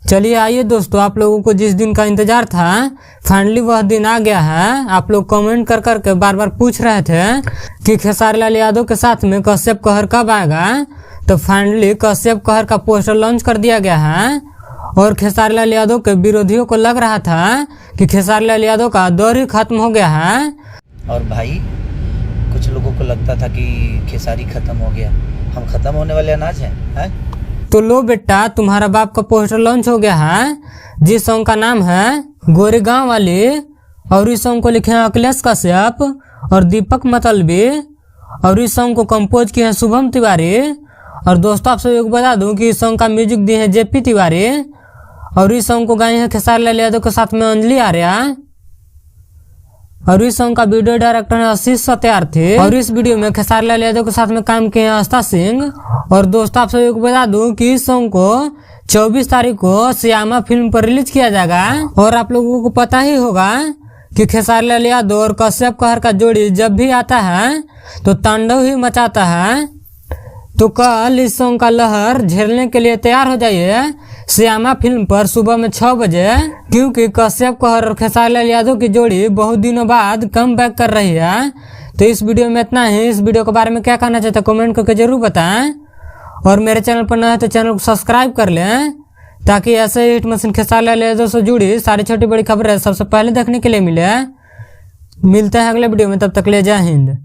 चलिए आइए दोस्तों, आप लोगों को जिस दिन का इंतजार था फाइनली वह दिन आ गया है। आप लोग कमेंट कर करके बार बार पूछ रहे थे कि खेसारी लाल यादव के साथ में कश्यप कहर कब आएगा। तो फाइनली कश्यप कहर का पोस्टर लॉन्च कर दिया गया है और खेसारी लाल यादव के विरोधियों को लग रहा था कि खेसारी लाल यादव का दौर ही खत्म हो गया है। और भाई कुछ लोगों को लगता था कि खेसारी खत्म हो गया, हम खत्म होने वाले अनाज हैं। तो लो बेटा, तुम्हारा बाप का पोस्टर लॉन्च हो गया है, जिस सॉन्ग का नाम है गोरेगांव वाली, और इस सॉन्ग को लिखे हैं अखिलेश कश्यप और दीपक मतलबी, और इस सॉन्ग को कंपोज किए हैं शुभम तिवारी। और दोस्तों आप सभी को बता दूं कि इस सॉन्ग का म्यूजिक दिए हैं जेपी तिवारी, और इस सॉन्ग को गाए हैं खेसारी लाल यादव के साथ में अंजलि आर्या, और इस सॉन्ग का वीडियो डायरेक्टर है आशीष सत्यार्थी, और इस वीडियो में खेसारी लाल यादव के साथ में काम किए हैं आस्था सिंह। और दोस्तों आप सभी को बता दूं कि इस सॉन्ग को 24 तारीख को श्यामा फिल्म पर रिलीज किया जाएगा। और आप लोगों को पता ही होगा कि खेसारी लाल यादव और कश्यप कहर का जोड़ी जब भी आता है तो तांडव ही मचाता है। तो कल इस सॉन्ग का लहर झेलने के लिए तैयार हो जाइए श्यामा फिल्म पर सुबह में 6 बजे, क्योंकि कश्यप कहर और खेसारी लाल यादव की जोड़ी बहुत दिनों बाद कम बैक कर रही है। तो इस वीडियो में इतना ही। इस वीडियो के बारे में क्या कहना चाहते हैं कमेंट करके जरूर बताएं, और मेरे चैनल पर नए हैं तो चैनल को सब्सक्राइब कर लें, ताकि ऐसे ही हिट मशीन खेसारी लाल यादव से जुड़ी सारी छोटी बड़ी खबरें सबसे पहले देखने के लिए मिले। मिलते हैं अगले वीडियो में, तब तक ले जय हिंद।